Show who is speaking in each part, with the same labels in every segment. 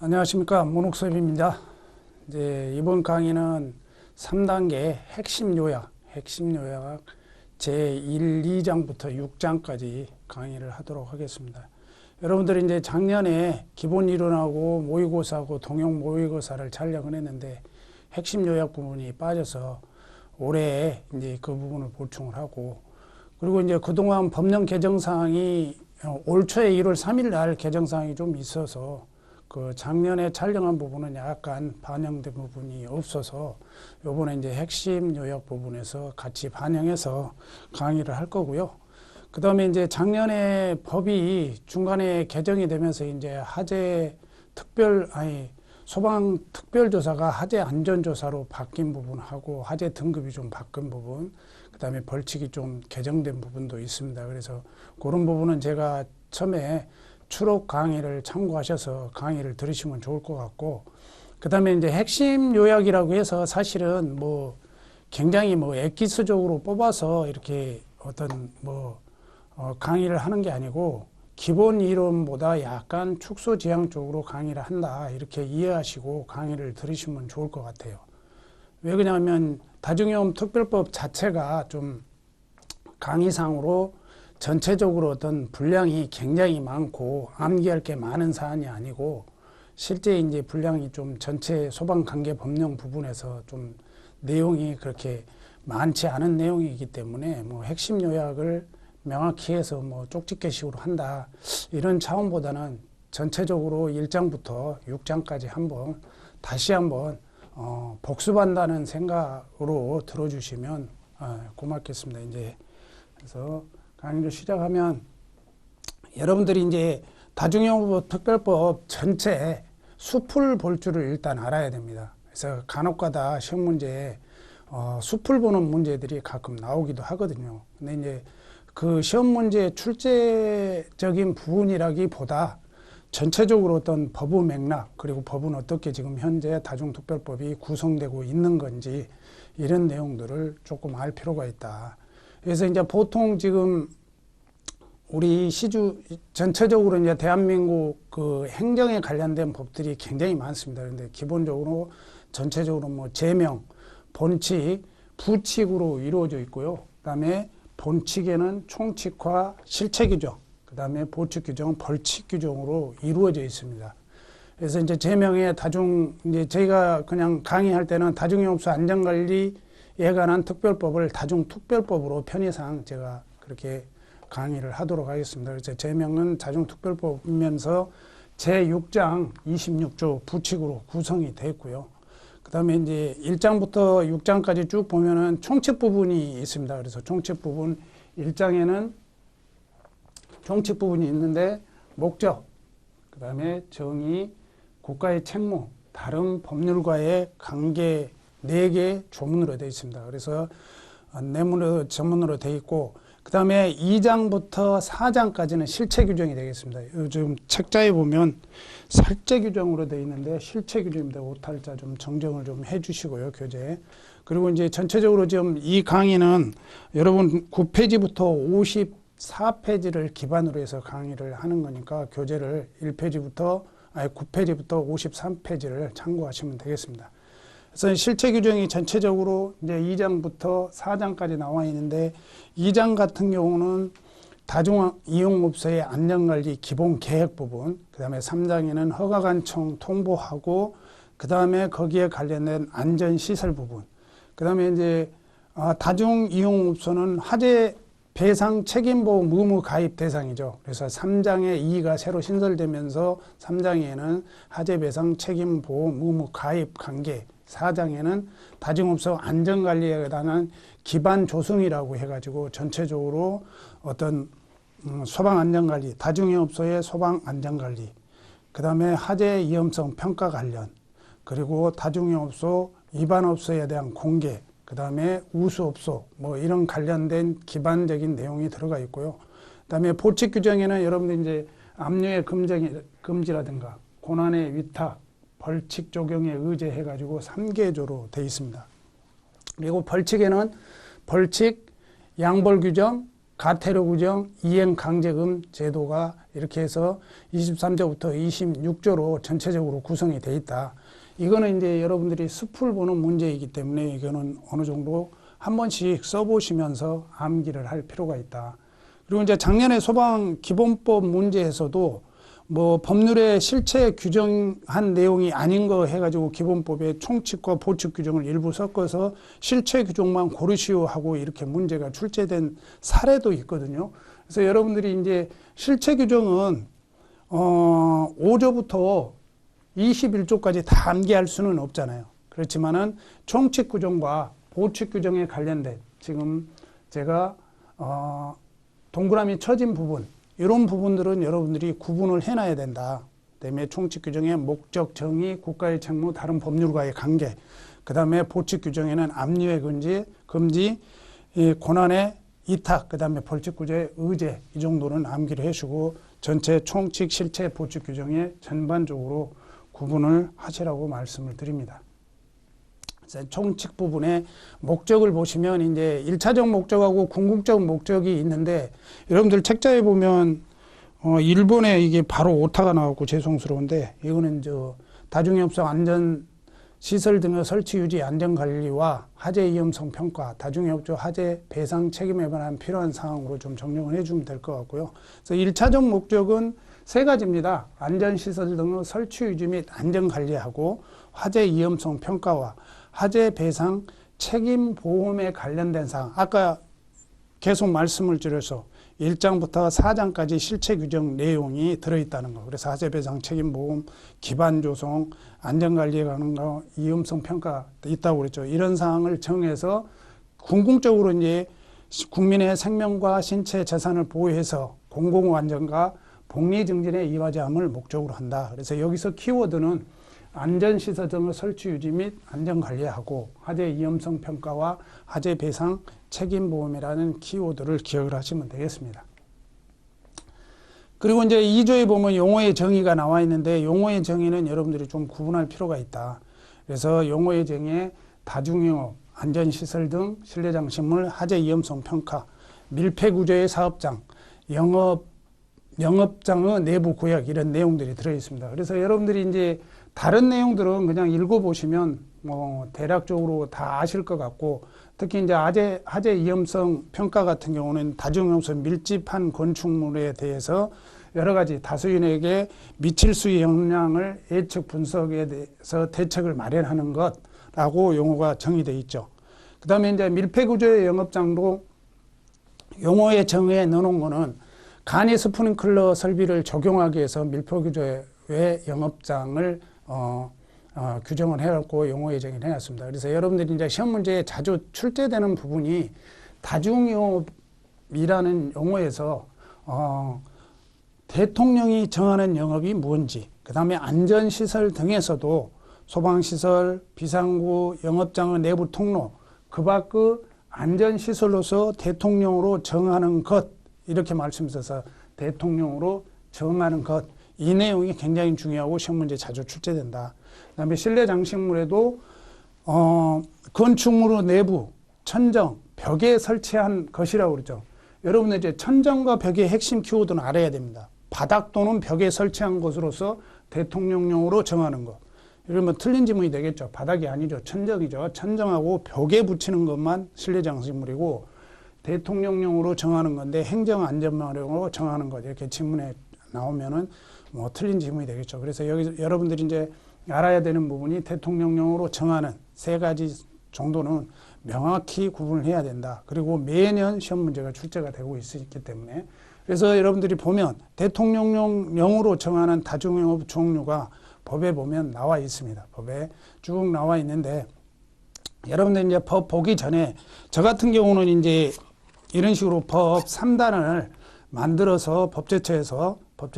Speaker 1: 안녕하십니까. 문옥섭입니다. 이제 이번 강의는 3단계 핵심 요약 제1, 2장부터 6장까지 강의를 하도록 하겠습니다. 여러분들이 이제 작년에 기본 이론하고 모의고사하고 동영 모의고사를 촬영을 했는데 핵심 요약 부분이 빠져서 올해 이제 그 부분을 보충을 하고, 그리고 이제 그동안 법령 개정사항이 올 초에 1월 3일 날 개정사항이 좀 있어서 그 작년에 촬영한 부분은 약간 반영된 부분이 없어서 요번에 이제 핵심 요약 부분에서 같이 반영해서 강의를 할 거고요. 그 다음에 이제 작년에 법이 중간에 개정이 되면서 이제 소방 특별조사가 하재 안전조사로 바뀐 부분하고 하재 등급이 좀 바뀐 부분, 그 다음에 벌칙이 좀 개정된 부분도 있습니다. 그래서 그런 부분은 제가 처음에 추록 강의를 참고하셔서 강의를 들으시면 좋을 것 같고, 그 다음에 이제 핵심 요약이라고 해서 사실은 굉장히 엑기스적으로 뽑아서 이렇게 강의를 하는 게 아니고 기본 이론보다 약간 축소지향적으로 강의를 한다, 이렇게 이해하시고 강의를 들으시면 좋을 것 같아요. 왜 그러냐면 다중이용 특별법 자체가 좀 강의상으로 전체적으로 어떤 분량이 굉장히 많고 암기할 게 많은 사안이 아니고, 실제 이제 분량이 좀 전체 소방관계 법령 부분에서 좀 내용이 그렇게 많지 않은 내용이기 때문에 핵심 요약을 명확히 해서 쪽집게식으로 한다, 이런 차원보다는 전체적으로 1장부터 6장까지 다시 한번 복습한다는 생각으로 들어주시면 고맙겠습니다. 이제 그래서 강의를 시작하면 여러분들이 이제 다중이용 특별법 전체 숲을 볼 줄을 일단 알아야 됩니다. 그래서 간혹가다 시험 문제에 숲을 보는 문제들이 가끔 나오기도 하거든요. 근데 이제 그 시험 문제의 출제적인 부분이라기보다 전체적으로 어떤 법의 맥락, 그리고 법은 어떻게 지금 현재 다중특별법이 구성되고 있는 건지, 이런 내용들을 조금 알 필요가 있다. 그래서 이제 보통 지금 우리 전체적으로 이제 대한민국 그 행정에 관련된 법들이 굉장히 많습니다. 그런데 기본적으로 전체적으로 제명, 본칙, 부칙으로 이루어져 있고요. 그 다음에 본칙에는 총칙과 실체 규정, 그 다음에 보칙 규정, 벌칙 규정으로 이루어져 있습니다. 그래서 이제 제명의 이제 저희가 그냥 강의할 때는 다중이용업소 안전관리에 관한 특별법을 다중특별법으로 편의상 제가 그렇게 강의를 하도록 하겠습니다. 그래서 제명은 다중특별법이면서 제6장 26조 부칙으로 구성이 되어 있고요. 그 다음에 이제 1장부터 6장까지 쭉 보면은 총칙 부분이 있습니다. 그래서 총칙 부분 1장에는 총칙 부분이 있는데 목적, 그 다음에 정의, 국가의 책무, 다른 법률과의 관계 4개 조문으로 되어 있습니다. 그래서 내문으로 전문으로 되어 있고, 그 다음에 2장부터 4장까지는 실체 규정이 되겠습니다. 요즘 책자에 보면 살제 규정으로 되어 있는데 실체 규정입니다. 오탈자 좀 정정을 좀 해주시고요, 교재. 그리고 이제 전체적으로 지금 이 강의는 여러분 9페이지부터 54페이지를 기반으로 해서 강의를 하는 거니까 교재를 9페이지부터 53페이지를 참고하시면 되겠습니다. 그래서 실체 규정이 전체적으로 이제 2장부터 4장까지 나와 있는데, 2장 같은 경우는 다중이용업소의 안전관리 기본 계획 부분, 그 다음에 3장에는 허가관청 통보하고, 그 다음에 거기에 관련된 안전시설 부분, 그 다음에 이제 다중이용업소는 하재 배상 책임보험 의무 가입 대상이죠. 그래서 3장에 2가 새로 신설되면서 3장에는 하재 배상 책임보험 의무 가입 관계, 4장에는 다중업소 안전관리에 관한 기반 조성이라고 해가지고 전체적으로 어떤 소방안전관리, 다중이용업소의 소방안전관리, 그 다음에 하재 위험성 평가 관련, 그리고 다중이용업소 위반업소에 대한 공개, 그 다음에 우수업소 이런 관련된 기반적인 내용이 들어가 있고요. 그 다음에 보칙 규정에는 여러분들 이제 압류의 금지라든가 고난의 위탁, 벌칙 적용에 의제해가지고 3개조로 되어 있습니다. 그리고 벌칙에는 벌칙, 양벌 규정, 가태료 규정, 이행 강제금 제도가 이렇게 해서 23조부터 26조로 전체적으로 구성이 돼 있다. 이거는 이제 여러분들이 숲을 보는 문제이기 때문에 이거는 어느 정도 한 번씩 써보시면서 암기를 할 필요가 있다. 그리고 이제 작년에 소방기본법 문제에서도 뭐 법률에 실체 규정한 내용이 아닌 거 해가지고 기본법에 총칙과 보칙 규정을 일부 섞어서 실체 규정만 고르시오 하고 이렇게 문제가 출제된 사례도 있거든요. 그래서 여러분들이 이제 실체 규정은 5조부터 21조까지 다 암기할 수는 없잖아요. 그렇지만은 총칙 규정과 보칙 규정에 관련된 지금 제가 동그라미 쳐진 부분 이런 부분들은 여러분들이 구분을 해놔야 된다. 그다음에 총칙 규정의 목적, 정의, 국가의 책무, 다른 법률과의 관계. 그다음에 보칙 규정에는 압류의 금지, 고난의 이탁, 그다음에 벌칙 구제의 의제 이 정도는 암기를 해주고 전체 총칙, 실체, 보칙 규정에 전반적으로 구분을 하시라고 말씀을 드립니다. 총칙 부분의 목적을 보시면 이제 1차적 목적하고 궁극적 목적이 있는데 여러분들 책자에 보면 일본에 이게 바로 오타가 나왔고 죄송스러운데 이거는 다중이업소 안전 시설 등의 설치 유지 안전 관리와 화재 위험성 평가, 다중이업소 화재 배상 책임에 관한 필요한 사항으로 좀 정정을 해주면 될 것 같고요. 그래서 1차적 목적은 세 가지입니다. 안전시설 등의 설치 유지 및 안전 관리하고 화재 위험성 평가와 화재 배상 책임 보험에 관련된 사항. 아까 계속 말씀을 드려서 1장부터 4장까지 실체 규정 내용이 들어있다는 거. 그래서 화재 배상 책임 보험, 기반 조성, 안전 관리에 관한 거, 위험성 평가 있다고 그랬죠. 이런 사항을 정해서 궁극적으로 이제 국민의 생명과 신체 재산을 보호해서 공공안전과 복리 증진에 이바지 함을 목적으로 한다. 그래서 여기서 키워드는 안전시설 등의 설치 유지 및 안전관리하고 화재 위험성 평가와 화재 배상 책임보험이라는 키워드를 기억을 하시면 되겠습니다. 그리고 이제 2조에 보면 용어의 정의가 나와 있는데 용어의 정의는 여러분들이 좀 구분할 필요가 있다. 그래서 용어의 정의에 다중영업, 안전시설 등 실내장식물, 화재 위험성 평가, 밀폐구조의 사업장, 영업장의 내부 구역 이런 내용들이 들어있습니다. 그래서 여러분들이 이제 다른 내용들은 그냥 읽어보시면 대략적으로 다 아실 것 같고 특히 이제 화재 위험성 평가 같은 경우는 다중용소 밀집한 건축물에 대해서 여러 가지 다수인에게 미칠 수 있는 영향을 예측 분석에 대해서 대책을 마련하는 것라고 용어가 정의되어 있죠. 그 다음에 이제 밀폐구조의 영업장도 용어의 정의에 넣어놓은 거는 간이 스프링클러 설비를 적용하기 위해서 밀폐구조의 영업장을 규정을 해갖고 용어 예정을 해놨습니다. 그래서 여러분들이 이제 시험 문제에 자주 출제되는 부분이 다중영업이라는 용어에서 대통령이 정하는 영업이 뭔지, 그 다음에 안전시설 등에서도 소방시설, 비상구, 영업장의 내부 통로, 그 밖의 안전시설로서 대통령으로 정하는 것 이렇게 말씀드려서 대통령으로 정하는 것 이 내용이 굉장히 중요하고 시험 문제에 자주 출제된다. 그 다음에 실내 장식물에도 건축물 내부, 천정, 벽에 설치한 것이라고 그러죠. 여러분들 이제 천정과 벽의 핵심 키워드는 알아야 됩니다. 바닥 또는 벽에 설치한 것으로서 대통령용으로 정하는 것. 이러면 틀린 지문이 되겠죠. 바닥이 아니죠. 천정이죠. 천정하고 벽에 붙이는 것만 실내 장식물이고 대통령용으로 정하는 건데 행정안전망령으로 정하는 것. 이렇게 지문에 나오면은 틀린 지문이 되겠죠. 그래서 여기 여러분들이 이제 알아야 되는 부분이 대통령령으로 정하는 세 가지 정도는 명확히 구분을 해야 된다. 그리고 매년 시험 문제가 출제가 되고 있기 때문에 그래서 여러분들이 보면 대통령령으로 정하는 다중영업 종류가 법에 보면 나와 있습니다. 법에 쭉 나와 있는데 여러분들 이제 법 보기 전에 저 같은 경우는 이제 이런 식으로 법 3단을 만들어서 법제처에서 법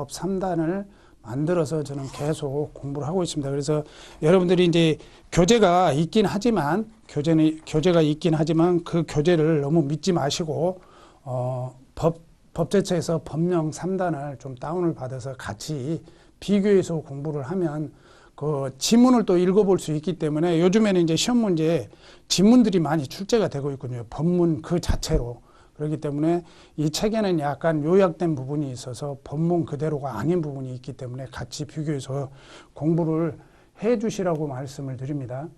Speaker 1: 3단을 만들어서 저는 계속 공부를 하고 있습니다. 그래서 여러분들이 이제 교재가 있긴 하지만 교재가 있긴 하지만 그 교재를 너무 믿지 마시고 법제처에서 법령 3단을 좀 다운을 받아서 같이 비교해서 공부를 하면 그 지문을 또 읽어볼 수 있기 때문에 요즘에는 이제 시험 문제에 지문들이 많이 출제가 되고 있거든요. 법문 그 자체로. 그렇기 때문에 이 책에는 약간 요약된 부분이 있어서 본문 그대로가 아닌 부분이 있기 때문에 같이 비교해서 공부를 해 주시라고 말씀을 드립니다.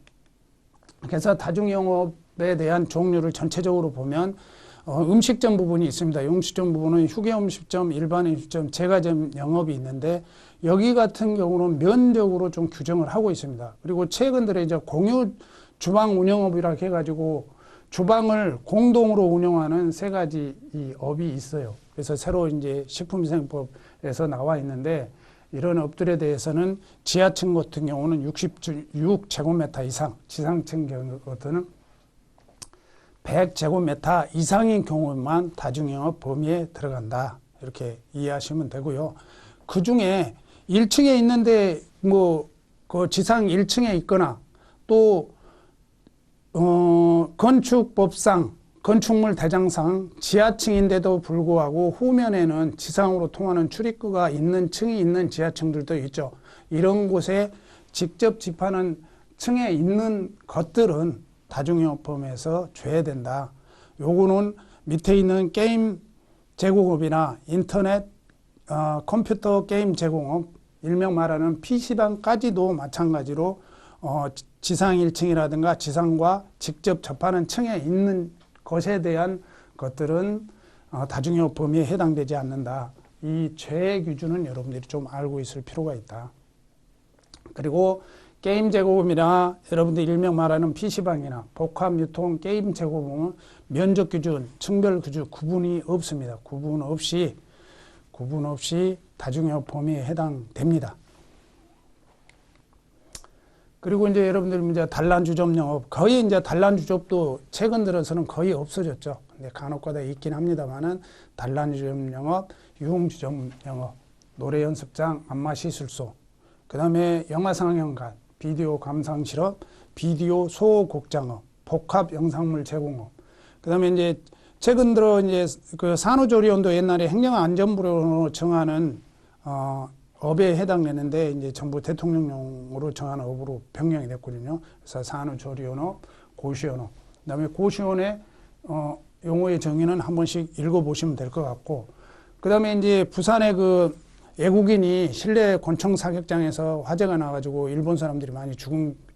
Speaker 1: 그래서 다중영업에 대한 종류를 전체적으로 보면 음식점 부분이 있습니다. 음식점 부분은 휴게음식점, 일반 음식점, 제과점 영업이 있는데 여기 같은 경우는 면적으로 좀 규정을 하고 있습니다. 그리고 최근 들어 이제 공유 주방 운영업이라고 해가지고 주방을 공동으로 운영하는 세 가지 이 업이 있어요. 그래서 새로 이제 식품위생법에서 나와 있는데 이런 업들에 대해서는 지하층 같은 경우는 66제곱미터 이상, 지상층 경우는 100제곱미터 이상인 경우만 다중영업 범위에 들어간다. 이렇게 이해하시면 되고요. 그 중에 1층에 있는데 그 지상 1층에 있거나 또 건축법상 건축물 대장상 지하층인데도 불구하고 후면에는 지상으로 통하는 출입구가 있는 층이 있는 지하층들도 있죠. 이런 곳에 직접 집하는 층에 있는 것들은 다중영업 범위에서 줘야 된다. 요거는 밑에 있는 게임 제공업이나 인터넷 컴퓨터 게임 제공업, 일명 말하는 PC방까지도 마찬가지로 지상 1층이라든가 지상과 직접 접하는 층에 있는 것에 대한 것들은 다중영업 범위에 해당되지 않는다. 이 죄의 기준은 여러분들이 좀 알고 있을 필요가 있다. 그리고 게임 제공업이나 여러분들 일명 말하는 PC방이나 복합 유통 게임 제공업은 면적 기준, 층별 기준 구분이 없습니다. 구분 없이 다중영업 범위에 해당됩니다. 그리고 이제 여러분들 이제 단란주점 영업, 거의 이제 단란주점도 최근 들어서는 거의 없어졌죠. 근데 간혹가다 있긴 합니다만은 단란주점 영업, 유흥주점 영업, 노래 연습장, 안마 시술소, 그 다음에 영화 상영관, 비디오 감상 실업, 비디오 소극장업, 복합 영상물 제공업, 그 다음에 이제 최근 들어 이제 그 산후조리원도 옛날에 행정안전부로 정하는 업에 해당되는데 이제 정부 대통령령으로 정한 업으로 변경이 됐거든요. 그래서 산후조리원업, 고시원업. 그다음에 고시원의 용어의 정의는 한 번씩 읽어보시면 될 것 같고, 그다음에 이제 부산의 그 외국인이 실내 곤충 사격장에서 화재가 나가지고 일본 사람들이 많이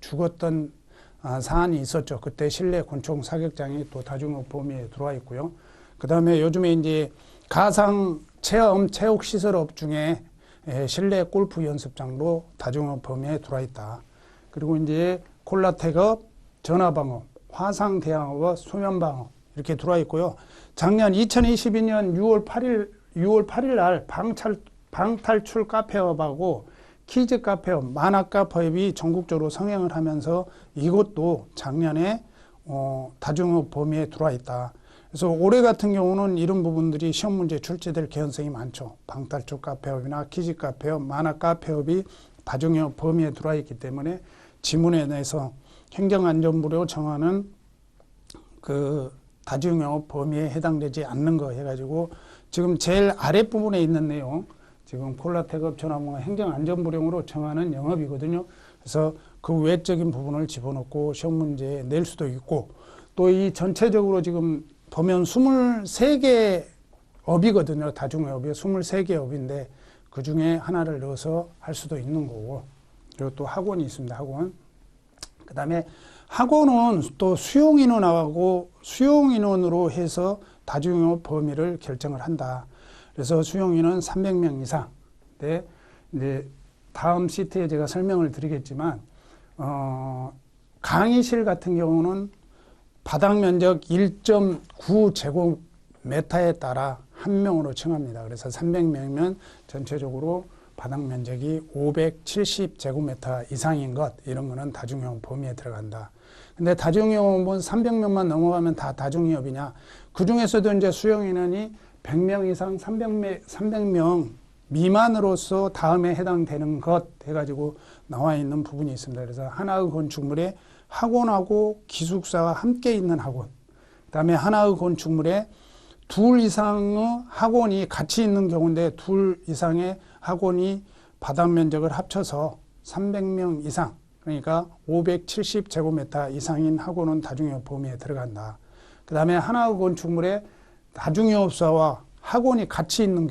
Speaker 1: 죽었던 사안이 있었죠. 그때 실내 곤충 사격장이 또 다중영업 범위에 들어와 있고요. 그다음에 요즘에 이제 가상 체험 체육 시설업 중에 실내 골프 연습장도 다중영업 범위에 들어와 있다. 그리고 이제 콜라텍업, 전화방업, 화상대항업, 수면방업 이렇게 들어와 있고요. 작년 2022년 6월 8일 날 방탈출 카페업하고 키즈 카페업, 만화 카페업이 전국적으로 성행을 하면서 이것도 작년에 다중영업 범위에 들어와 있다. 그래서 올해 같은 경우는 이런 부분들이 시험 문제 출제될 개연성이 많죠. 방탈출 카페업이나 키즈 카페업, 만화 카페업이 다중영업 범위에 들어와 있기 때문에 지문에 대해서 행정안전부로 정하는 그 다중영업 범위에 해당되지 않는 거 해가지고 지금 제일 아랫부분에 있는 내용, 지금 콜라텍업 전화번호 행정안전부령으로 정하는 영업이거든요. 그래서 그 외적인 부분을 집어넣고 시험 문제에 낼 수도 있고, 또 이 전체적으로 지금 보면 23개 업이거든요. 다중영업이 23개 업인데 그 중에 하나를 넣어서 할 수도 있는 거고, 그리고 또 학원이 있습니다. 학원. 그 다음에 학원은 또 수용인원하고 수용인원으로 해서 다중영업 범위를 결정을 한다. 그래서 수용인원 300명 이상. 네, 이제 다음 시트에 제가 설명을 드리겠지만, 강의실 같은 경우는 바닥 면적 1.9제곱미터에 따라 한 명으로 층합니다. 그래서 300명이면 전체적으로 바닥 면적이 570제곱미터 이상인 것, 이런 거는 다중영업 범위에 들어간다. 근데 다중영업은 300명만 넘어가면 다 다중영업이냐? 그 중에서도 이제 수용인원이 100명 이상 300명 미만으로서 다음에 해당되는 것 해가지고 나와 있는 부분이 있습니다. 그래서 하나의 건축물에 학원하고 기숙사가 함께 있는 학원, 그 다음에 하나의 건축물에 둘 이상의 학원이 같이 있는 경우인데 둘 이상의 학원이 바닥 면적을 합쳐서 300명 이상, 그러니까 570제곱미터 이상인 학원은 다중영업 범위에 들어간다. 그 다음에 하나의 건축물에 다중영업사와 학원이 같이 있는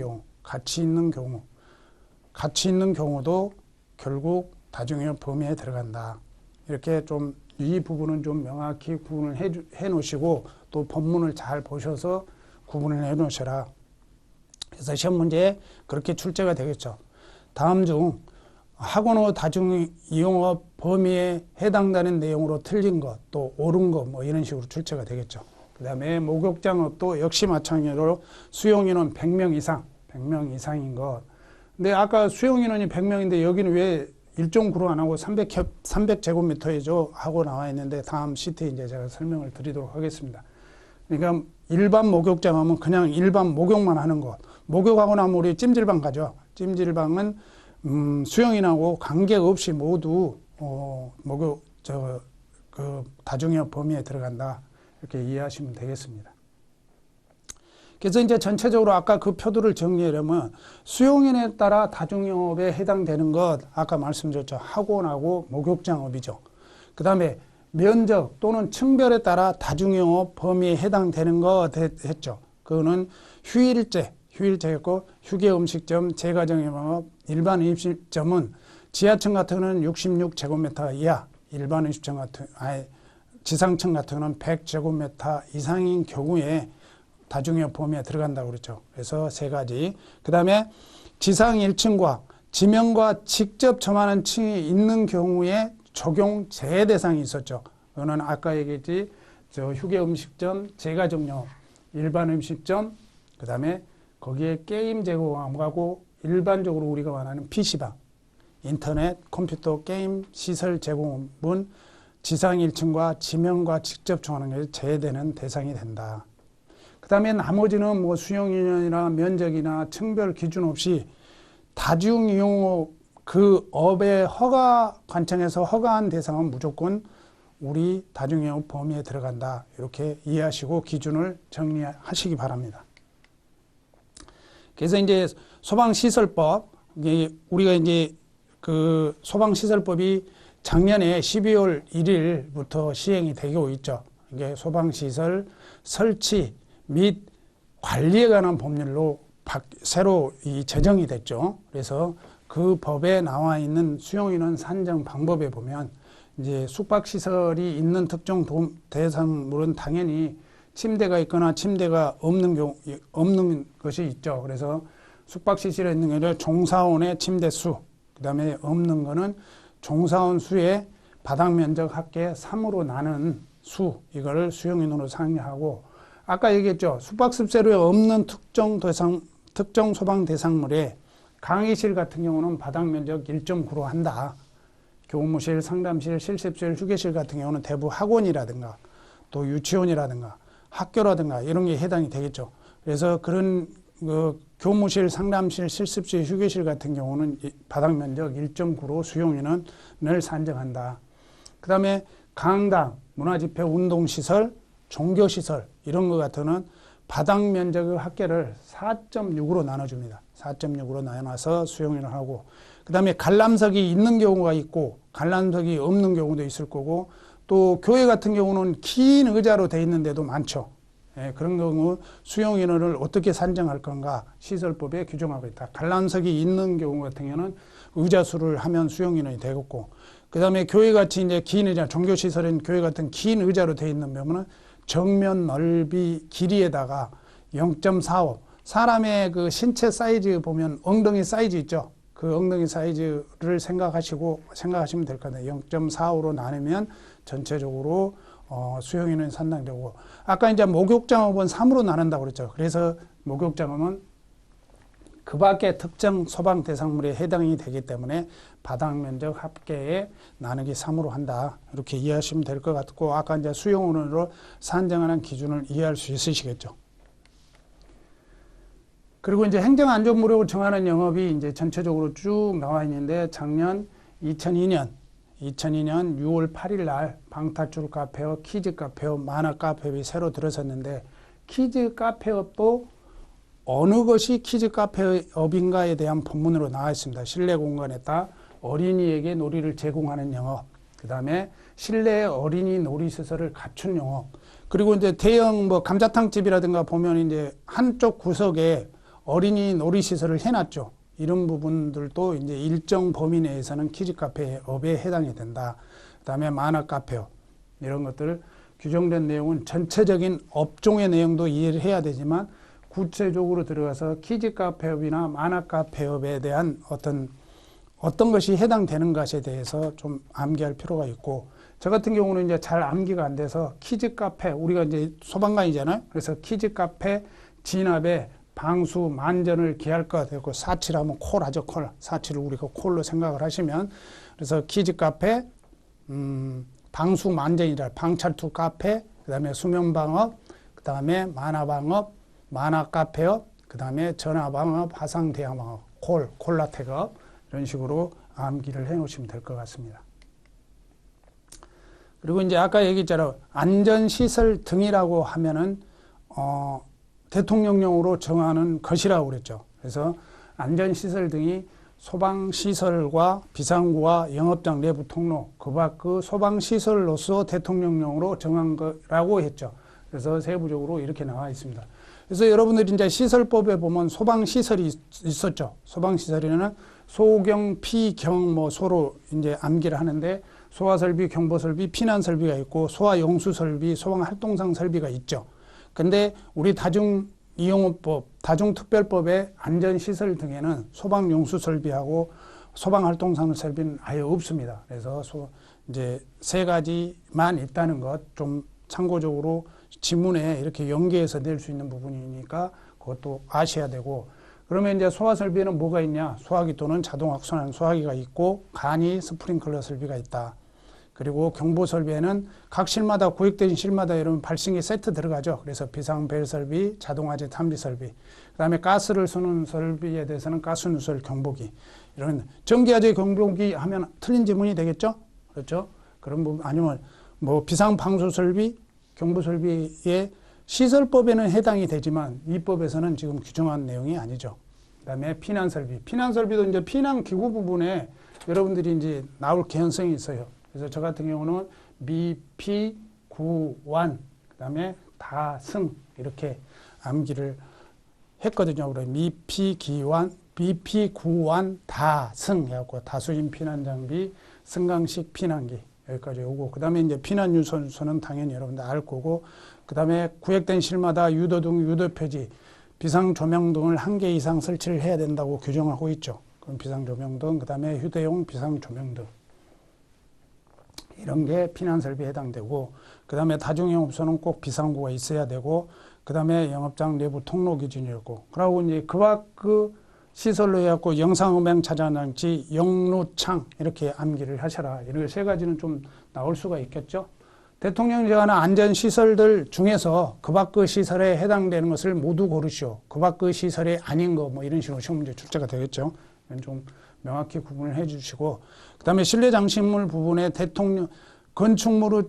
Speaker 1: 경우도 결국 다중영업 범위에 들어간다. 이렇게 좀 이 부분은 좀 명확히 구분을 해 놓으시고 또 본문을 잘 보셔서 구분을 해 놓으셔라. 그래서 시험 문제에 그렇게 출제가 되겠죠. 다음 중 학원 후 다중이용업 범위에 해당되는 내용으로 틀린 것, 또 옳은 것, 뭐 이런 식으로 출제가 되겠죠. 그 다음에 목욕장업도 역시 마찬가지로 수용인원 100명 이상인 것. 근데 아까 수용인원이 100명인데 여기는 왜 1.9로 안 하고 300제곱미터이죠 하고 나와 있는데 다음 시트에 이제 제가 설명을 드리도록 하겠습니다. 그러니까 일반 목욕장 하면 그냥 일반 목욕만 하는 것. 목욕하고 나면 우리 찜질방 가죠. 찜질방은 수영인하고 관계없이 모두 다중이용 범위에 들어간다. 이렇게 이해하시면 되겠습니다. 그래서 이제 전체적으로 아까 그 표들을 정리하려면 수용인에 따라 다중영업에 해당되는 것 아까 말씀드렸죠. 학원하고 목욕장업이죠. 그 다음에 면적 또는 층별에 따라 다중영업 범위에 해당되는 것 했죠. 그거는 휴일제였고 휴게음식점, 제과점영업, 일반 음식점은 지하층 같은 경우는 66제곱미터 이하, 일반 음식점 같은 지상층 같은 경우는 100제곱미터 이상인 경우에 다중영업 범위에 들어간다고 그랬죠. 그래서 세 가지. 그 다음에 지상 1층과 지명과 직접 점하는 층이 있는 경우에 적용 제외 대상이 있었죠. 그거는 아까 얘기했지, 휴게음식점, 제과점영, 일반 음식점, 그 다음에 거기에 게임 제공하고 일반적으로 우리가 말하는 PC방, 인터넷, 컴퓨터, 게임, 시설 제공은 지상 1층과 지명과 직접 정하는 게 제외되는 대상이 된다. 그 다음에 나머지는 뭐 수용인원이나 면적이나 층별 기준 없이 다중이용업 그 업의 허가 관청에서 허가한 대상은 무조건 우리 다중이용업 범위에 들어간다. 이렇게 이해하시고 기준을 정리하시기 바랍니다. 그래서 이제 소방시설법, 우리가 이제 그 소방시설법이 작년에 12월 1일부터 시행이 되고 있죠. 이게 소방시설 설치 및 관리에 관한 법률로 새로 제정이 됐죠. 그래서 그 법에 나와 있는 수용인원 산정 방법에 보면 이제 숙박시설이 있는 특정 대상물은 당연히 침대가 있거나 침대가 없는 것이 있죠. 그래서 숙박시설에 있는 경우는 종사원의 침대 수, 그 다음에 없는 거는 종사원 수의 바닥 면적 합계 3으로 나눈 수, 이걸 수용인원으로 상정하고, 아까 얘기했죠. 숙박습세로에 없는 특정 소방 대상물에 강의실 같은 경우는 바닥 면적 1.9로 한다. 교무실, 상담실, 실습실, 휴게실 같은 경우는 대부분 학원이라든가 또 유치원이라든가 학교라든가 이런 게 해당이 되겠죠. 그래서 그런 교무실, 상담실, 실습실, 휴게실 같은 경우는 바닥 면적 1.9로 수용인원을 산정한다. 그 다음에 강당, 문화집회, 운동시설, 종교시설 이런 것 같은 바닥 면적의 합계를 4.6으로 나눠줍니다. 4.6으로 나눠서 수용인을 하고, 그 다음에 관람석이 있는 경우가 있고 관람석이 없는 경우도 있을 거고, 또 교회 같은 경우는 긴 의자로 돼 있는 데도 많죠. 그런 경우 수용인원을 어떻게 산정할 건가 시설법에 규정하고 있다. 관람석이 있는 경우 같은 경우는 의자 수를 하면 수용인원이 되겠고, 그 다음에 교회같이 이제 긴 의자, 종교시설인 교회 같은 긴 의자로 돼 있는 경우는 정면 넓이 길이에다가 0.45 사람의 그 신체 사이즈 보면 엉덩이 사이즈 있죠. 그 엉덩이 사이즈를 생각하시면 될 것 같아요. 0.45로 나누면 전체적으로 수용인원이 산정되고, 아까 이제 목욕장업은 3으로 나눈다고 그랬죠. 그래서 목욕장업은 그 밖에 특정 소방 대상물에 해당이 되기 때문에 바닥 면적 합계에 나누기 3으로 한다. 이렇게 이해하시면 될 것 같고, 아까 이제 수용인원으로 산정하는 기준을 이해할 수 있으시겠죠. 그리고 이제 행정안전무력을 정하는 영업이 이제 전체적으로 쭉 나와 있는데, 작년 2002년 6월 8일 날 방탈출 카페업, 키즈 카페업, 만화 카페업이 새로 들어섰는데, 키즈 카페업도 어느 것이 키즈 카페업인가에 대한 본문으로 나와 있습니다. 실내 공간에다 어린이에게 놀이를 제공하는 영업, 그 다음에 실내 어린이 놀이시설을 갖춘 영업, 그리고 이제 대형 뭐 감자탕 집이라든가 보면 이제 한쪽 구석에 어린이 놀이시설을 해놨죠. 이런 부분들도 이제 일정 범위 내에서는 키즈 카페업에 해당이 된다. 그다음에 만화 카페업 이런 것들 규정된 내용은 전체적인 업종의 내용도 이해를 해야 되지만 구체적으로 들어가서 키즈 카페업이나 만화 카페업에 대한 어떤 것이 해당되는 것에 대해서 좀 암기할 필요가 있고, 저 같은 경우는 이제 잘 암기가 안 돼서 키즈 카페, 우리가 이제 소방관이잖아요. 그래서 키즈 카페 진압에 방수 만전을 기할 것 되고, 사치라면 콜 하죠. 콜. 사치를 우리가 콜로 생각을 하시면, 그래서 키즈 카페, 방수 만전이라 방찰투 카페, 그 다음에 수면방업, 그 다음에 만화방업, 만화 카페업, 그 다음에 전화방업, 화상대화방업, 콜라텍업, 이런 식으로 암기를 해 놓으시면 될 것 같습니다. 그리고 이제 아까 얘기했잖아요. 안전시설 등이라고 하면은, 대통령령으로 정하는 것이라고 그랬죠. 그래서 안전시설 등이 소방시설과 비상구와 영업장 내부 통로, 그 밖 그 소방시설로서 대통령령으로 정한 거라고 했죠. 그래서 세부적으로 이렇게 나와 있습니다. 그래서 여러분들이 이제 시설법에 보면 소방시설이 있었죠. 소방시설에는 소경, 피경, 뭐 소로 이제 암기를 하는데, 소화설비, 경보설비, 피난설비가 있고, 소화용수설비, 소방활동상 설비가 있죠. 근데 우리 다중이용법, 다중특별법의 안전시설 등에는 소방용수설비하고 소방활동상 설비는 아예 없습니다. 그래서 이제 세 가지만 있다는 것 좀 참고적으로 지문에 이렇게 연계해서 낼 수 있는 부분이니까 그것도 아셔야 되고, 그러면 이제 소화설비에는 뭐가 있냐? 소화기 또는 자동악순환 소화기가 있고, 간이 스프링클러 설비가 있다. 그리고 경보설비에는 각 실마다 구획된 실마다 이런 발신기 세트 들어가죠. 그래서 비상벨 설비, 자동화재 탐지 설비, 그 다음에 가스를 쏘는 설비에 대해서는 가스 누설 경보기, 이런 전기화재 경보기 하면 틀린 지문이 되겠죠. 그렇죠? 그런 부분 아니면 뭐 비상 방수 설비, 경보 설비의 시설법에는 해당이 되지만 이 법에서는 지금 규정한 내용이 아니죠. 그 다음에 피난 설비, 피난 설비도 이제 피난 기구 부분에 여러분들이 이제 나올 개연성이 있어요. 그래서 저 같은 경우는 미피, 구완, 그 다음에 다승 이렇게 암기를 했거든요. 그래서 미피, 기완, 미피, 구완, 다승 해갖고 다수인 피난 장비, 승강식 피난기 여기까지 오고, 그 다음에 이제 피난 유선수는 당연히 여러분들 알 거고, 그 다음에 구획된 실마다 유도등, 유도표지, 비상조명등을 1개 이상 설치를 해야 된다고 규정하고 있죠. 그럼 비상조명등, 그 다음에 휴대용 비상조명등. 이런 게 피난설비에 해당되고, 그 다음에 다중영업소는 꼭 비상구가 있어야 되고, 그 다음에 영업장 내부 통로 기준이었고, 그러고 이제 그 밖 그 시설로 해갖고 영상음향 차단장치, 영루창 이렇게 암기를 하셔라. 이런 세 가지는 좀 나올 수가 있겠죠. 대통령이 정하는 안전시설들 중에서 그 밖 그 시설에 해당되는 것을 모두 고르시오. 그 밖 그 시설이 아닌 거 뭐 이런 식으로 시험 문제 출제가 되겠죠. 좀 명확히 구분을 해 주시고, 그 다음에 실내 장식물 부분에 대통령 건축물의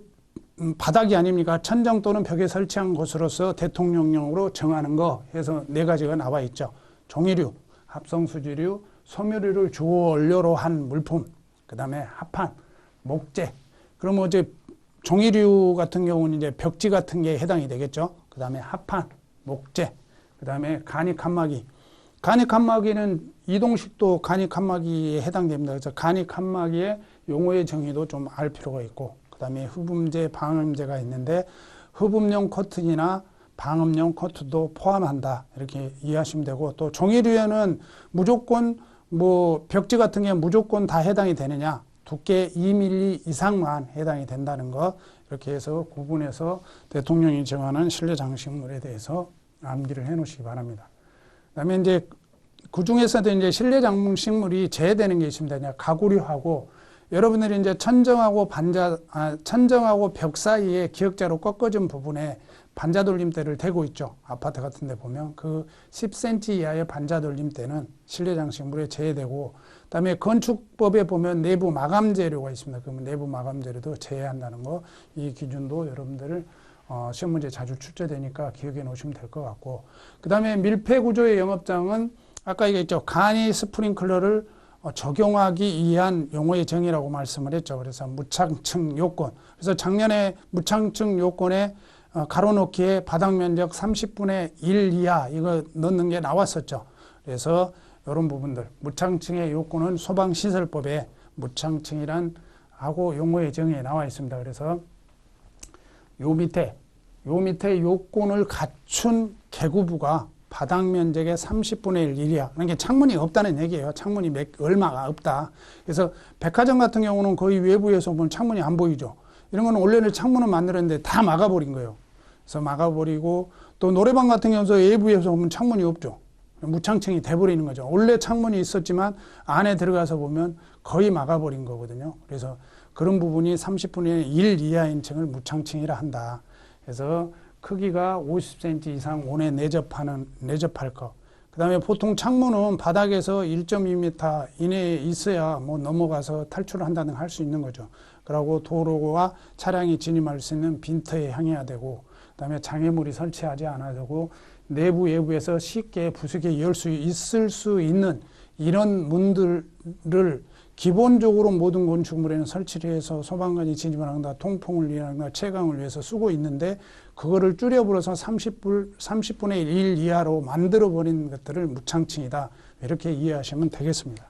Speaker 1: 바닥이 아닙니까? 천정 또는 벽에 설치한 것으로서 대통령령으로 정하는 거 해서 4가지가 나와 있죠. 종이류, 합성수지류, 섬유류를 주요 원료로 한 물품, 그 다음에 합판, 목재. 그러면 이제 종이류 같은 경우는 이제 벽지 같은 게 해당이 되겠죠. 그 다음에 합판, 목재, 그 다음에 간이 칸막이. 간이 칸막이는 이동식도 간이 칸막이에 해당됩니다. 그래서 간이 칸막이의 용어의 정의도 좀 알 필요가 있고, 그 다음에 흡음재, 방음재가 있는데 흡음용 커튼이나 방음용 커튼도 포함한다. 이렇게 이해하시면 되고, 또 종이류에는 무조건 뭐 벽지 같은 게 무조건 다 해당이 되느냐? 두께 2mm 이상만 해당이 된다는 거, 이렇게 해서 구분해서 대통령이 정하는 실내 장식물에 대해서 암기를 해 놓으시기 바랍니다. 그 다음에 이제 그 중에서도 이제 실내 장식물이 제외되는 게 있습니다. 그냥 가구류하고, 여러분들이 이제 천정하고 천정하고 벽 사이에 기역자로 꺾어진 부분에 반자돌림대를 대고 있죠. 아파트 같은 데 보면 그 10cm 이하의 반자돌림대는 실내 장식물에 제외되고, 그다음에 건축법에 보면 내부 마감 재료가 있습니다. 그러면 내부 마감 재료도 제외한다는 거, 이 기준도 여러분들 시험 문제 자주 출제되니까 기억해 놓으시면 될 것 같고, 그다음에 밀폐 구조의 영업장은 아까 얘기했죠. 간이 스프링클러를 적용하기 위한 용어의 정의라고 말씀을 했죠. 그래서 무창층 요건. 그래서 작년에 무창층 요건에 가로놓기에 바닥 면적 30분의 1 이하 이거 넣는 게 나왔었죠. 그래서 이런 부분들 무창층의 요건은 소방시설법에 무창층이란 하고 용어의 정의에 나와 있습니다. 그래서 요 밑에 요건을 갖춘 개구부가 바닥 면적의 30분의 1 이하. 그러니까 창문이 없다는 얘기예요. 창문이 얼마가 없다. 그래서 백화점 같은 경우는 거의 외부에서 보면 창문이 안 보이죠. 이런 건 원래는 창문을 만들었는데 다 막아버린 거예요. 그래서 막아버리고 또 노래방 같은 경우도 외부에서 보면 창문이 없죠. 무창층이 돼버리는 거죠. 원래 창문이 있었지만 안에 들어가서 보면 거의 막아버린 거거든요. 그래서 그런 부분이 30분의 1 이하인 층을 무창층이라 한다. 그래서 크기가 50cm 이상 온에 내접할 것. 그 다음에 보통 창문은 바닥에서 1.2m 이내에 있어야 뭐 넘어가서 탈출을 한다든 할 수 있는 거죠. 그리고 도로와 차량이 진입할 수 있는 빈터에 향해야 되고, 그 다음에 장애물이 설치하지 않아야 되고, 내부 외부에서 쉽게 부수게 열 수 있을 수 있는 이런 문들을 기본적으로 모든 건축물에는 설치를 해서 소방관이 진입을 한다, 통풍을 위한다, 채광을 위해서 쓰고 있는데 그거를 줄여버려서 30분의 1 이하로 만들어버린 것들을 무창층이다. 이렇게 이해하시면 되겠습니다.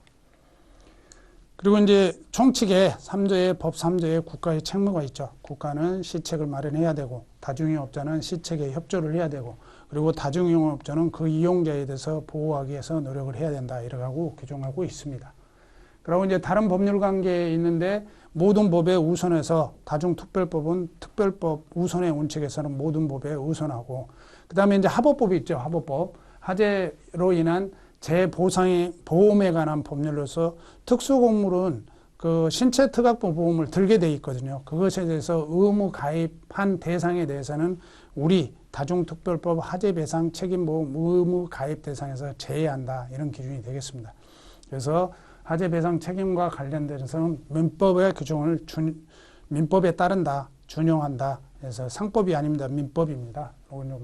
Speaker 1: 그리고 이제 총칙에 3조의 법 3조에 국가의 책무가 있죠. 국가는 시책을 마련해야 되고 다중이용업자는 시책에 협조를 해야 되고 그리고 다중이용업자는 그 이용자에 대해서 보호하기 위해서 노력을 해야 된다. 이렇게 하고 규정하고 있습니다. 그리고 이제 다른 법률 관계에 있는데 모든 법에 우선해서 다중특별법은 특별법 우선의 원칙에서는 모든 법에 우선하고 그 다음에 이제 하법법이 있죠. 하법법. 화재로 인한 재보상의 보험에 관한 법률로서 특수공물은 그 신체특악보 보험을 들게 돼 있거든요. 그것에 대해서 의무 가입한 대상에 대해서는 우리 다중특별법 화재배상 책임보험 의무 가입 대상에서 제외한다. 이런 기준이 되겠습니다. 그래서 화재배상 책임과 관련돼서는 민법의 규정을 민법에 따른다, 준용한다. 그래서 상법이 아닙니다. 민법입니다. 이건 좀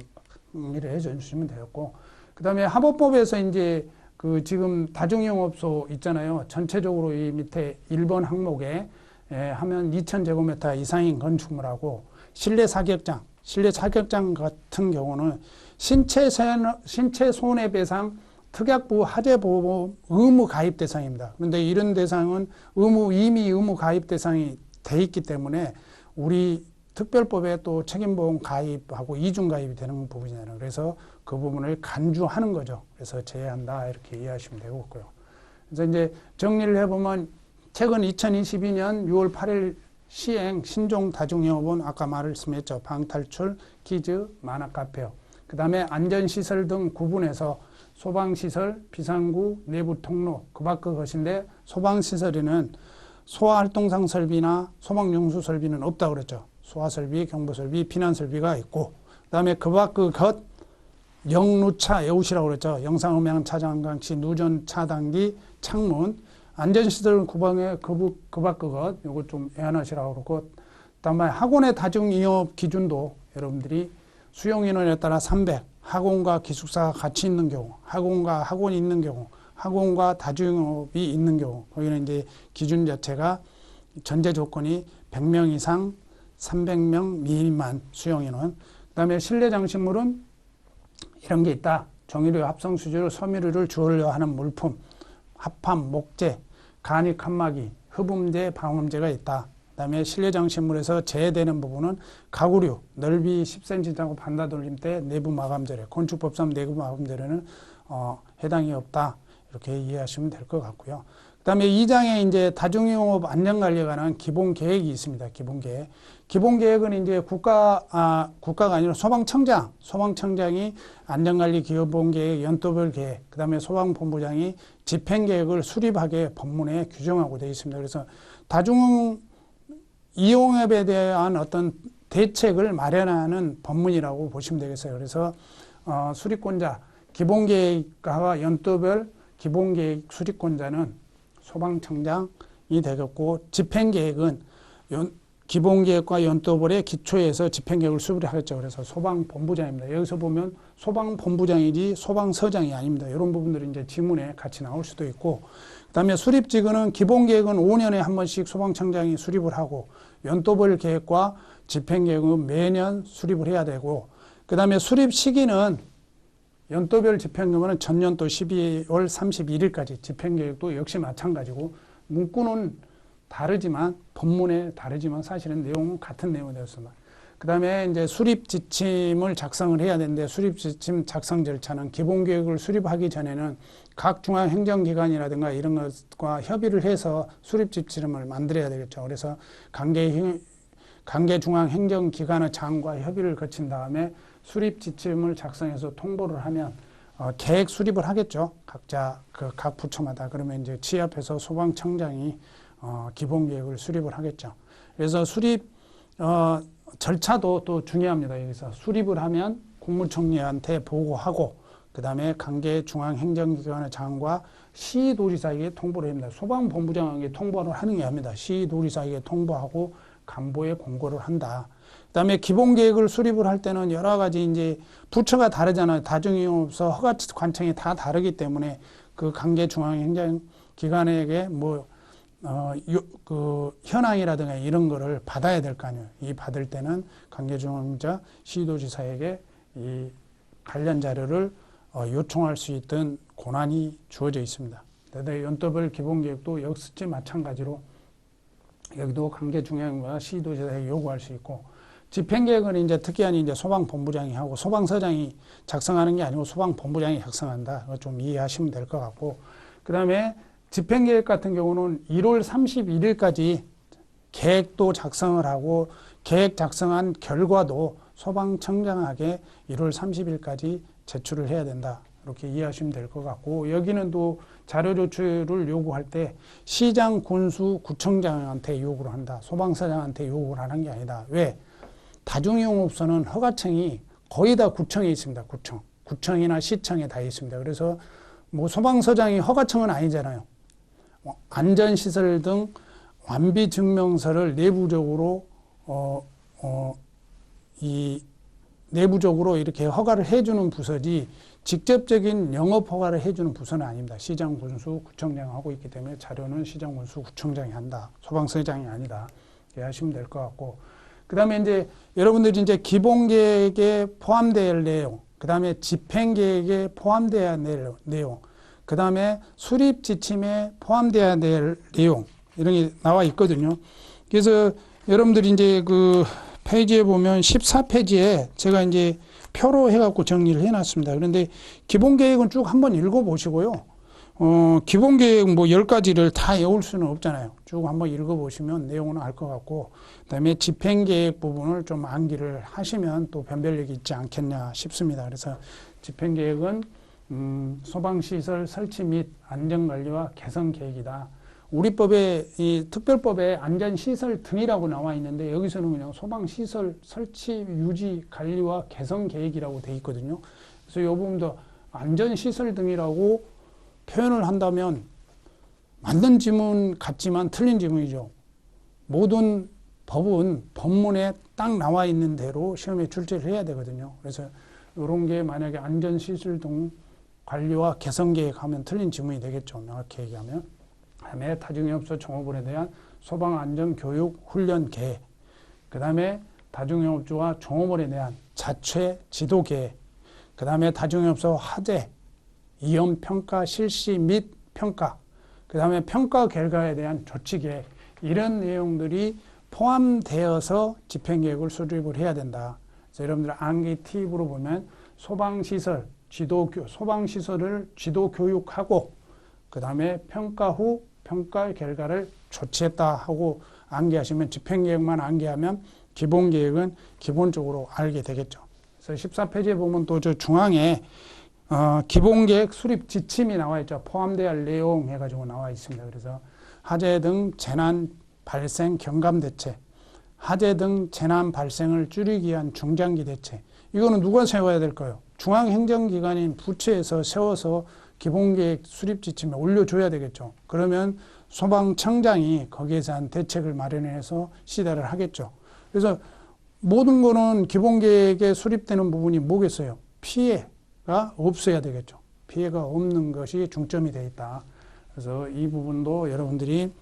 Speaker 1: 정리를 해주시면 되겠고, 그 다음에 하법법에서 이제 그 지금 다중이용업소 있잖아요. 전체적으로 이 밑에 1번 항목에 하면 2,000제곱미터 이상인 건축물하고 실내 사격장 같은 경우는 신체 손해배상 특약부 화재보험 의무 가입 대상입니다. 그런데 이런 대상은 이미 의무 가입 대상이 돼 있기 때문에 우리 특별법에 또 책임보험 가입하고 이중 가입이 되는 부분이잖아요. 그래서 그 부분을 간주하는 거죠. 그래서 제외한다 이렇게 이해하시면 되겠고요. 그래서 이제 정리를 해보면 최근 2022년 6월 8일 시행 신종 다중이용업은 아까 말씀했죠. 방탈출, 키즈, 만화카페요. 그 다음에 안전시설 등 구분해서 소방시설, 비상구, 내부 통로, 그 밖의 것인데 소방시설에는 소화활동상 설비나 소방용수 설비는 없다고 그랬죠. 소화설비, 경보설비, 피난설비가 있고 그 다음에 그 밖의 것, 영루차, 여우시라고 그랬죠. 영상음향 차단장치, 누전 차단기, 창문, 안전시설 구방의 그 밖의 것, 이거 좀 애안하시라고 그러고 그다음에 학원의 다중이용업 기준도 여러분들이 수용인원에 따라 300, 학원과 기숙사가 같이 있는 경우, 학원과 학원이 있는 경우, 학원과 다중이용업이 있는 경우, 거기는 이제 기준 자체가 전제 조건이 100명 이상, 300명 미만 수용인원. 그 다음에 실내 장식물은 이런 게 있다. 정유류, 합성수지로 섬유류를 주얼려 하는 물품, 합판, 목재, 간이, 칸막이, 흡음재, 방음재가 있다. 그 다음에 실내 장식물에서 제외되는 부분은 가구류, 넓이 10cm 반다 돌림대, 내부 마감재래, 건축법상 내부 마감재래는 해당이 없다. 이렇게 이해하시면 될 것 같고요. 그 다음에 2장에 이제 다중이용업 안전관리에 관한 기본 계획이 있습니다. 기본 계획. 기본 계획은 이제 국가가 아니라 소방청장이 안전관리 기본 계획, 연도별 계획, 그 다음에 소방본부장이 집행 계획을 수립하게 법문에 규정하고 되어 있습니다. 그래서 다중이용업에 대한 어떤 대책을 마련하는 법문이라고 보시면 되겠어요. 그래서 수립권자, 기본 계획과 연도별 기본 계획 수립권자는 소방청장이 되겠고 집행계획은 기본계획과 연도별의 기초에서 집행계획을 수립하겠죠. 그래서 소방본부장입니다. 여기서 보면 소방본부장이지 소방서장이 아닙니다. 이런 부분들이 이제 지문에 같이 나올 수도 있고 그 다음에 수립지구는 기본계획은 5년에 한 번씩 소방청장이 수립을 하고 연도별 계획과 집행계획은 매년 수립을 해야 되고, 그 다음에 수립 시기는 연도별 집행계획은 전년도 12월 31일까지, 집행계획도 역시 마찬가지고, 문구는 다르지만, 본문에 다르지만 사실은 내용은 같은 내용이 되었습니다. 그 다음에 이제 수립 지침을 작성을 해야 되는데, 수립 지침 작성 절차는 기본계획을 수립하기 전에는 각 중앙행정기관이라든가 이런 것과 협의를 해서 수립 지침을 만들어야 되겠죠. 그래서 관계 중앙행정기관의 장과 협의를 거친 다음에 수립 지침을 작성해서 통보를 하면 계획 수립을 하겠죠. 각자 각 부처마다. 그러면 이제 취합해서 소방청장이 기본계획을 수립을 하겠죠. 그래서 수립 절차도 또 중요합니다. 여기서 수립을 하면 국무총리한테 보고하고, 그 다음에 관계 중앙행정기관의 장과 시도지사에게 통보를 합니다. 소방본부장에게 통보를 하는 게 아닙니다. 시도지사에게 통보하고 간부에 공고를 한다. 그 다음에 기본계획을 수립을 할 때는 여러 가지 이제 부처가 다르잖아요. 다중이용업소 허가관청이 다 다르기 때문에 그 관계 중앙행정기관에게 현황이라든가 이런 거를 받아야 될 거 아니에요. 이 받을 때는 관계중앙자 시도지사에게 이 관련 자료를 요청할 수 있던 권한이 주어져 있습니다. 연도별 기본계획도 역시 마찬가지로 여기도 관계중앙과 시도지사에게 요구할 수 있고, 집행계획은 이제 특이한 이제 소방본부장이 하고 소방서장이 작성하는 게 아니고 소방본부장이 작성한다. 그거 좀 이해하시면 될 것 같고, 그 다음에 집행계획 같은 경우는 1월 31일까지 계획도 작성을 하고, 계획 작성한 결과도 소방청장에게 1월 30일까지 제출을 해야 된다. 이렇게 이해하시면 될 것 같고, 여기는 또 자료 조출을 요구할 때 시장, 군수, 구청장한테 요구를 한다. 소방서장한테 요구를 하는 게 아니다. 왜? 다중이용업소는 허가청이 거의 다 구청에 있습니다. 구청이나 시청에 다 있습니다. 그래서 소방서장이 허가청은 아니잖아요. 안전시설 등 완비증명서를 내부적으로 내부적으로 이렇게 허가를 해주는 부서지 직접적인 영업 허가를 해주는 부서는 아닙니다. 시장, 군수, 구청장 하고 있기 때문에 자료는 시장, 군수, 구청장이 한다. 소방서장이 아니다. 이해하시면 될 것 같고, 그 다음에 이제 여러분들이 이제 기본계획에 포함될 내용, 그 다음에 집행계획에 포함돼야 될 내용, 그 다음에 수립 지침에 포함돼야 될 내용, 이런 게 나와 있거든요. 그래서 여러분들이 이제 그 페이지에 보면 14페이지에 제가 이제 표로 해갖고 정리를 해놨습니다. 그런데 기본계획은 쭉 한번 읽어보시고요. 기본계획 10가지를 다 외울 수는 없잖아요. 쭉 한번 읽어보시면 내용은 알 것 같고, 그 다음에 집행계획 부분을 좀 암기를 하시면 또 변별력이 있지 않겠냐 싶습니다. 그래서 집행계획은 소방시설 설치 및 안전관리와 개선계획이다. 우리 법에, 이 특별법에 안전시설 등이라고 나와 있는데, 여기서는 그냥 소방시설 설치, 유지, 관리와 개선계획이라고 돼 있거든요. 그래서 이 부분도 안전시설 등이라고 표현을 한다면 맞는 지문 같지만 틀린 지문이죠. 모든 법은 법문에 딱 나와 있는 대로 시험에 출제를 해야 되거든요. 그래서 이런 게 만약에 안전시설 등 관리와 개선계획 하면 틀린 지문이 되겠죠. 명확히 얘기하면. 그다음에 다중이용업소 종업원에 대한 소방안전교육 훈련 계획, 그 다음에 다중이용업소와 종업원에 대한 자체 지도 계획, 그 다음에 다중이용업소 화재, 위험평가 실시 및 평가, 그 다음에 평가 결과에 대한 조치 계획, 이런 내용들이 포함되어서 집행계획을 수립을 해야 된다. 그래서 여러분들 암기 팁으로 보면 소방시설, 소방시설을 지도 교육하고, 그 다음에 평가 후 평가 결과를 조치했다 하고 암기하시면, 집행계획만 암기하면 기본계획은 기본적으로 알게 되겠죠. 그래서 14페이지에 보면 또 저 중앙에 기본계획 수립 지침이 나와 있죠. 포함되어야 할 내용 해가지고 나와 있습니다. 그래서 화재 등 재난 발생 경감 대책, 화재 등 재난 발생을 줄이기 위한 중장기 대책. 이거는 누가 세워야 될까요? 중앙행정기관인 부처에서 세워서 기본계획 수립 지침에 올려줘야 되겠죠. 그러면 소방청장이 거기에 대한 대책을 마련해서 시대를 하겠죠. 그래서 모든 거는 기본계획에 수립되는 부분이 뭐겠어요? 피해가 없어야 되겠죠. 피해가 없는 것이 중점이 되어 있다. 그래서 이 부분도 여러분들이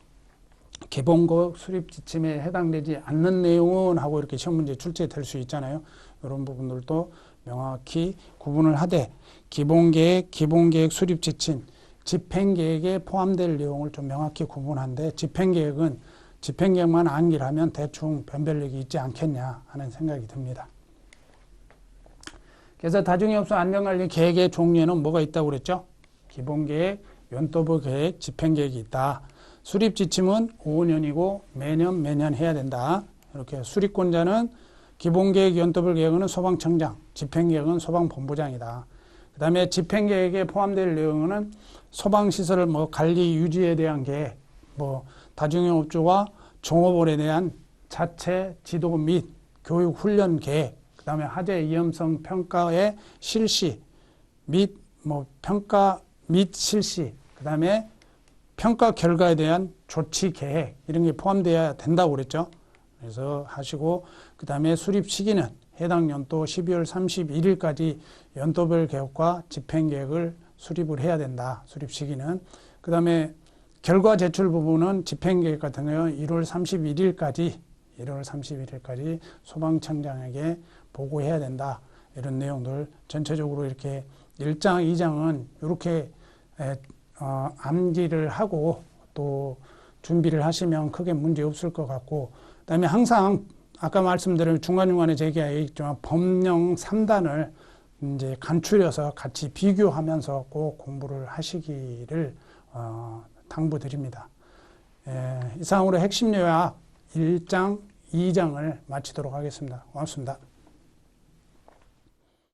Speaker 1: 기본고역 수립 지침에 해당되지 않는 내용은 하고 이렇게 시험 문제 출제될 수 있잖아요. 이런 부분들도 명확히 구분을 하되 기본계획, 기본계획 수립 지침, 집행계획에 포함될 내용을 좀 명확히 구분한데 집행계획만 암기하면 대충 변별력이 있지 않겠냐 하는 생각이 듭니다. 그래서 다중이업소 안전관리 계획의 종류에는 뭐가 있다고 그랬죠? 기본계획, 연도부 계획, 집행계획이 있다. 수립지침은 5년이고 매년 해야 된다. 이렇게 수립권자는 기본계획, 연도부 계획은 소방청장, 집행계획은 소방본부장이다. 그 다음에 집행계획에 포함될 내용은 소방시설 관리 유지에 대한 계획, 다중이업주와 종업원에 대한 자체 지도 및 교육 훈련 계획, 그 다음에 화재 위험성 평가의 실시 및 평가 및 실시, 그 다음에 평가 결과에 대한 조치 계획 이런 게 포함되어야 된다고 그랬죠. 그래서 하시고 그 다음에 수립 시기는 해당 연도 12월 31일까지 연도별 계획과 집행계획을 수립을 해야 된다. 수립 시기는. 그 다음에 결과 제출 부분은 집행계획 같은 경우는 1월 31일까지 소방청장에게 보고해야 된다. 이런 내용들 전체적으로 이렇게 1장, 2장은 이렇게 암기를 하고 또 준비를 하시면 크게 문제 없을 것 같고, 그 다음에 항상 아까 말씀드린 중간중간에 제기했지만 법령 3단을 이제 간추려서 같이 비교하면서 꼭 공부를 하시기를 당부드립니다. 이상으로 핵심 요약 1장, 2장을 마치도록 하겠습니다. 고맙습니다.